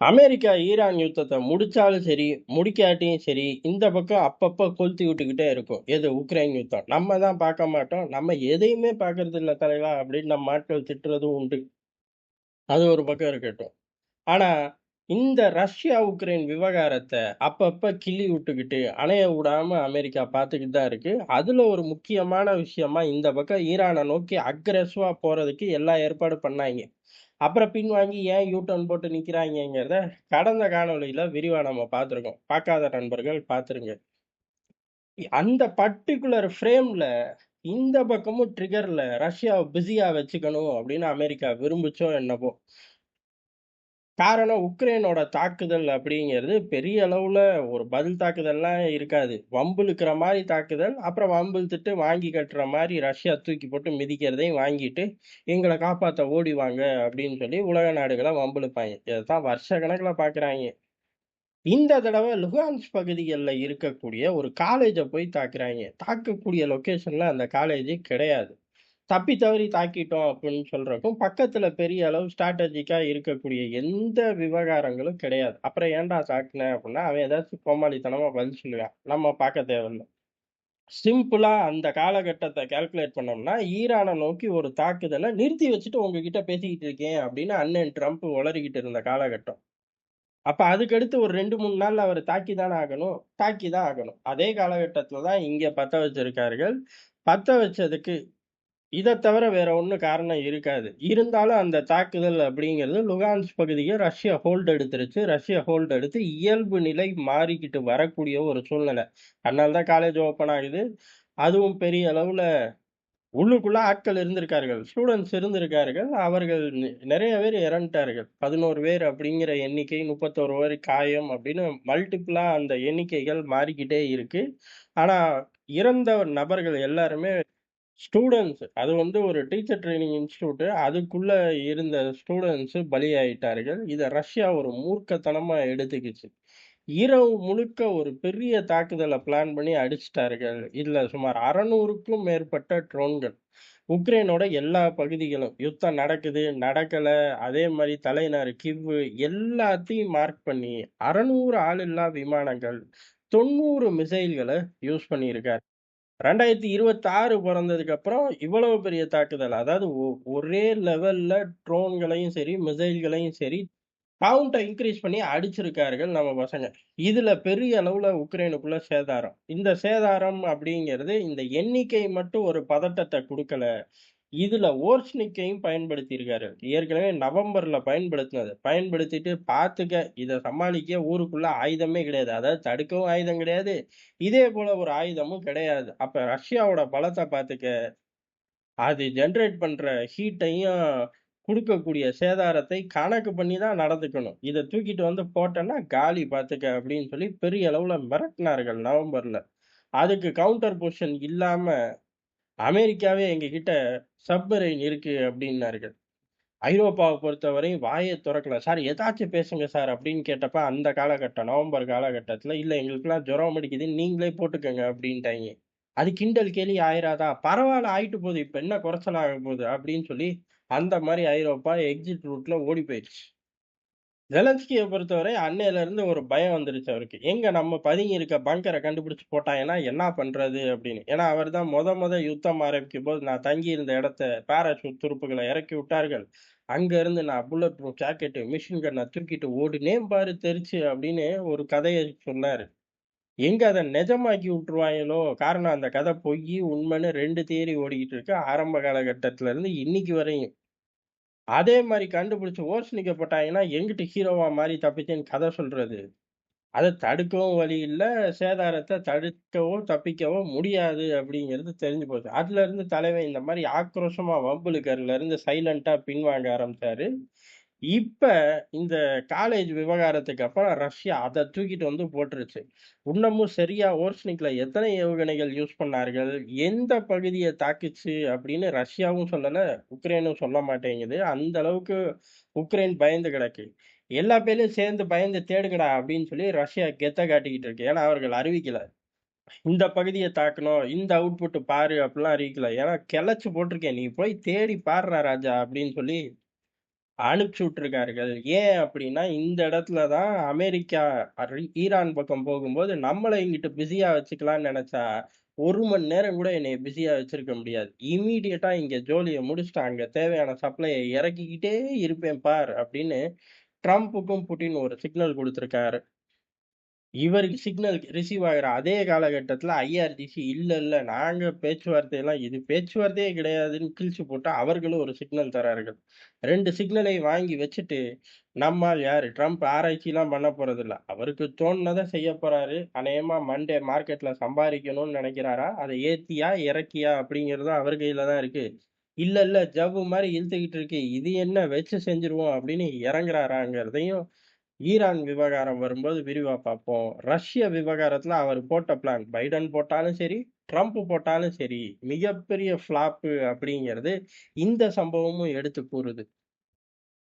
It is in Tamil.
அமெரிக்கா ஈரான் யுத்தத்த முடிச்சாலும் சரி, முடிக்காட்டியும் சரி, இந்த பக்கம் அப்பப்ப கொளுத்தி விட்டுக்கிட்டே இருக்கும். எது? உக்ரைன் யுத்தம். நம்ம தான் பார்க்க மாட்டோம். நம்ம எதையுமே பார்க்கறதில்ல தலைவா அப்படின்னு நம்ம ஆட்கள் திட்டுறதும் உண்டு. அது ஒரு பக்கம் இருக்கட்டும். ஆனா, இந்த ரஷ்யா, உக்ரைன் விவகாரத்த அப்பப்ப கிள்ளி விட்டுக்கிட்டு, அணைய விடாம அமெரிக்கா பார்த்துக்கிட்டு தான் இருக்கு. அதுல ஒரு முக்கியமான விஷயமா இந்த பக்கம் ஈரான நோக்கி அக்ரெசிவா போறதுக்கு எல்லா ஏற்பாடும் பண்ணாய்ங்க. அப்புறம் பின்வாங்கி ஏன் யூ டர்ன் போட்டு நிக்கிறாய்ங்கங்கிறத கடந்த காணொளியில விரிவா நம்ம பார்த்துருக்கோம். பார்க்காத நண்பர்கள் பார்த்துருங்க. அந்த பர்ட்டிகுலர் ஃப்ரேம்ல இந்த பக்கமும் ட்ரிகர்ல ரஷ்யாவ பிஸியா வச்சுக்கணும் அப்படின்னு அமெரிக்கா விரும்புச்சோ என்னவோ! காரணம் உக்ரைனோட தாக்குதல் அப்படிங்கிறது பெரிய அளவுல ஒரு பதில் தாக்குதல்லாம் இருக்காது. வம்பு இழுக்கிற மாரி தாக்குதல், அப்புறம் வம்பு இழுத்துட்டு வாங்கி கட்டுற மாரி ரஷ்யா தூக்கி போட்டு மிதிக்கிறதையும் வாங்கிட்டு, எங்கள காப்பாத்த ஓடி வாங்க அப்படின்னு சொல்லி உலக நாடுகள வம்பு இழுப்பாய்ங்க. இதத்தான் வருஷ கணக்குல பார்க்குறாய்ங்க. இந்த தடவ லுகான்ஸ் பகுதிகள்ல இருக்கக்கூடிய ஒரு காலேஜ போய் தாக்குறாய்ங்க. தாக்கக்கூடிய லொகேஷன்ல அந்த காலேஜே கிடையாது. தப்பி தவறி தாக்கிட்டோம் அப்படின்னு சொல்றதுக்கும், பக்கத்துல பெரிய அளவு ஸ்ட்ராட்டஜிக்கா இருக்கக்கூடிய எந்த விவகாரங்களும் கிடையாது. அப்புறம் ஏன்டா தாக்குன அப்படின்னா, அவன் ஏதாச்சும் கோமாளித்தனமா பதில் சொல்லுவான். நம்ம பார்க்க தேவையில்ல. சிம்பிளா அந்த காலகட்டத்த கால்குலேட் பண்ணோம்னா, ஈரான நோக்கி ஒரு தாக்குதல நிறுத்தி வச்சுட்டு உங்ககிட்ட பேசிக்கிட்டு இருக்கேன் அப்படின்னு அண்ணன் ட்ரம்ப் உளறிக்கிட்டு இருந்த காலகட்டம். அப்ப அதுக்கடுத்து ஒரு 2, 3 நாள்ல அவரு தாக்கி தானே ஆகணும். தாக்கி தான் ஆகணும். அதே காலகட்டத்துல தான் இங்க பத்த வச்சிருக்கார்கள். பத்த வச்சதுக்கு இத தவிர வேற ஒண்ணும் காரணம் இருக்காது. இருந்தாலும் அந்த தாக்குதல் அப்படிங்கிறது லுகான்ஸ் பகுதிய ரஷ்யா ஹோல்ட் எடுத்துருச்சு. ரஷ்யா ஹோல்ட் எடுத்து இயல்பு நிலை மாறிக்கிட்டு வரக்கூடிய ஒரு சூழ்நிலை. அதனால தான் காலேஜ் ஓப்பன் ஆகுது. அதுவும் பெரிய அளவுல உள்ளுக்குள்ள ஆட்கள் இருந்திருக்கார்கள். ஸ்டூடண்ட்ஸ் இருந்திருக்கார்கள். அவர்கள் நெறைய பேர் இறந்துட்டார்கள். 11 பேர் அப்படிங்கிற எண்ணிக்கை, 31 பேர் காயம் அப்படின்னு மல்டிபிளா அந்த எண்ணிக்கைகள் மாறிக்கிட்டே இருக்கு. ஆனா, இறந்த நபர்கள் எல்லாருமே ஸ்டூடண்ட்ஸ். அது வந்து ஒரு டீச்சர் ட்ரெய்னிங் இன்ஸ்டிடியூட். அதுக்குள்ள இருந்த ஸ்டூடண்ட்ஸ் பலியாயிட்டார்கள். இத ரஷ்யா ஒரு மூர்க்கத்தனமா எடுத்துக்கிச்சு. இரவு முழுக்க ஒரு பெரிய தாக்குதல பிளான் பண்ணி அடிச்சுட்டார்கள். இதுல சுமார் 600க்கும் மேற்பட்ட ட்ரோன்கள். உக்ரைனோட எல்லா பகுதிகளும் யுத்தம் நடக்குது, நடக்கல, அதே மாரி தலைநகர் கிவ்வு எல்லாத்தையும் மார்க் பண்ணி 600 ஆளில்லா விமானங்கள், 90 மிசைல்கள யூஸ் பண்ணியிருக்காரு. 2026 பொறந்ததுக்கு அப்புறம் இவ்வளவு பெரிய தாக்குதல். அதாவது ஒரே லெவல்ல ட்ரோன்களையும் சரி, மிசைல்களையும் சரி, கவுண்ட்ட இன்கிரீஸ் பண்ணி அடிச்சிருக்கார்கள் நம்ம பசங்க. இதுல பெரிய அளவுல உக்ரைனுக்குள்ள சேதாரம். இந்த சேதாரம் அப்படிங்கிறது இந்த எண்ணிக்கை மட்டும் ஒரு பதட்டத்த குடுக்கல. இதுல ஓர்ஷ்னிக்கையும் பயன்படுத்தியிருக்காரு. ஏற்கனவே நவம்பர்ல பயன்படுத்தினது. பயன்படுத்திட்டு பார்த்துக்க, இத சமாளிக்க ஊருக்குள்ள ஆயுதமே கிடையாது. அதாவது தடுக்கவும் ஆயுதம் கிடையாது. இதே போல ஒரு ஆயுதமும் கிடையாது. அப்ப ரஷ்யாவோட பலத்த பார்த்துக்க. அது ஜெனரேட் பண்ற ஹீட்டையும் குடுக்கக்கூடிய சேதாரத்தை கணக்கு பண்ணி தான் நடந்துக்கணும். இத தூக்கிட்டு வந்து போட்டேன்னா காலி பார்த்துக்க அப்படின்னு சொல்லி பெரிய அளவுல மிரட்டுனார்கள் நவம்பர்ல. அதுக்கு கவுண்டர் பொசிஷன் இல்லாம அமெரிக்காவே எங்ககிட்ட சப்மரைன் இருக்கு அப்டின்னார்கள். ஐரோப்பாவ பொறுத்தவரை வாயே தொறக்கல. "சார் ஏதாச்சும் பேசுங்க சார்" அப்படின்னு கேட்டப்ப அந்த காலகட்டம் நவம்பர் காலகட்டத்தில, "இல்ல எங்களுக்கெல்லாம் ஜுரம் அடிக்குது. நீங்களே போட்டுக்கங்க" அப்படின்ட்டாய்ங்க. அது கிண்டல் கேலி ஆயிராதா? "பரவால்ல ஆயிட்டு போது. இப்ப என்ன குறைச்சல் ஆக போது" அப்படின்னு சொல்லி அந்த மாரி ஐரோப்பா எக்ஸிட் ரூட்ல ஓடி போயிருச்சு. ஜெலன்ஸ்கிய பொறுத்தவரை அன்னையிலிருந்து ஒரு பயம் வந்துருச்சு அவருக்கு. எங்க நம்ம பதுங்கி இருக்க பங்கர கண்டுபிடிச்சு போட்டாங்கன்னா என்ன பண்றது அப்படின்னு. ஏன்னா அவர் தான் மொத யுத்தம் ஆரம்பிக்கும்போது நான் தங்கியிருந்த இடத்த பாராசூட் துருப்புகள இறக்கி விட்டார்கள். அங்க இருந்து நான் புல்லட் ப்ரூஃப் ஜாக்கெட், மிஷின் கன்ன தூக்கிட்டு ஓடினேன் பாரு தெரிச்சு அப்படின்னு ஒரு கதைய சொன்னாரு. எங்க அத நிஜமாக்கி விட்டுருவாங்களோ? காரணம் அந்த கதை பொய்யி, உண்மைன்னு 2 தியரி ஓடிக்கிட்டு இருக்கு. ஆரம்ப காலகட்டத்துல இருந்து இன்னைக்கு வரையும். அதே மாரி கண்டுபிடிச்சு ஓர்ஸ்னிக்க போட்டாங்கன்னா, எங்கிட்டு ஹீரோவா மாறி தப்பிச்சேன்னு கதை சொல்றது? அத தடுக்கவும் வழி இல்ல. சேதாரத்த தடுக்கவோ, தப்பிக்கவோ முடியாது அப்படிங்கிறது தெரிஞ்சு போச்சு. அதுலருந்து தலைவன் இந்த மாரி ஆக்ரோஷமா வம்பிழுக்கறதுலருந்து சைலன்ட்டா பின்வாங்க ஆரம்பிச்சாரு. இப்ப இந்த காலேஜ் விவகாரத்துக்கு அப்புறம் ரஷ்யா அத தூக்கிட்டு வந்து போட்டுருச்சு. இன்னமும் சரியா ஓர்ஸ்னிக்ல எத்தனை ஏவுகணைகள் யூஸ் பண்ணார்கள்? எந்த பகுதிய தாக்குச்சு? அப்படின்னு ரஷ்யாவும் சொல்லல, உக்ரைனும் சொல்ல மாட்டேங்குது. அந்த அளவுக்கு உக்ரைன் பயந்து கிடக்கு. எல்லா பேர்லயும் சேர்ந்து பயந்து தேடுங்கடா அப்படின்னு சொல்லி ரஷ்யா கெத்த காட்டிக்கிட்டு இருக்கு. ஏன்னா அவர்கள் அறிவிக்கல. இந்த பகுதிய தாக்கணும், இந்த அவுட்புட் பாரு அப்படிலாம் அறிவிக்கல. ஏன்னா கிளச்சு போட்டிருக்கேன். நீ போய் தேடி பார்றா ராஜா அப்படின்னு சொல்லி அனுப்பிச்சு விட்டுருக்கார்கள். ஏன் அப்படின்னா, இந்த இடத்துல தான் அமெரிக்கா ஈரான் பக்கம் போகும்போது, நம்மள இங்கிட்டு பிஸியா வச்சுக்கலாம்னு நெனச்சா, 1 மணி நேரம் கூட என்னைய பிஸியா வச்சிருக்க முடியாது. இம்மீடியட்டா இங்க ஜோலிய முடிச்சுட்டு, அங்க தேவையான சப்ளைய இறக்கிக்கிட்டே இருப்பேன் பார் அப்படின்னு ட்ரம்புக்கும் புட்டின் ஒரு சிக்னல் குடுத்திருக்காரு. இவருக்கு சிக்னல் ரிசீவ் ஆகுற அதே காலகட்டத்தில ஐஆர்ஜிசி இல்ல, இல்ல நாங்க பேச்சுவார்த்தைலாம் இது பேச்சுவார்த்தையே கிடையாதுன்னு கிழிச்சு போட்டு அவர்களும் ஒரு சிக்னல் தரார்கள். 2 சிக்னலை வாங்கி வச்சுட்டு, நம்மாள் யாரு ட்ரம்ப் ஆராய்ச்சிலாம் பண்ண போறதில்ல. அவருக்கு தோணுனத செய்ய போறாரு. அநேகமா மண்டே மார்க்கெட்ல சம்பாரிக்கணும்னு நெனைக்கிறாரா? அத ஏத்தியா, இறக்கியா அப்படிங்கிறதும் அவர் கையில தான் இருக்கு. இல்ல, இல்ல ஜவ்வு மாரி இழுத்துக்கிட்டு இருக்கு. இது என்ன வச்சு செஞ்சுருவோம் அப்படின்னு இறங்குறாராங்கிறதையும் ஈரான் விவகாரம் வரும்போது விரிவா பார்ப்போம். ரஷ்ய விவகாரத்துல அவர் போட்ட பிளான் பைடன் போட்டாலும் சரி, ட்ரம்ப் போட்டாலும் சரி, மிகப்பெரிய ஃப்ளாப்பு அப்படிங்கிறது இந்த சம்பவமும் எடுத்து கூறுது.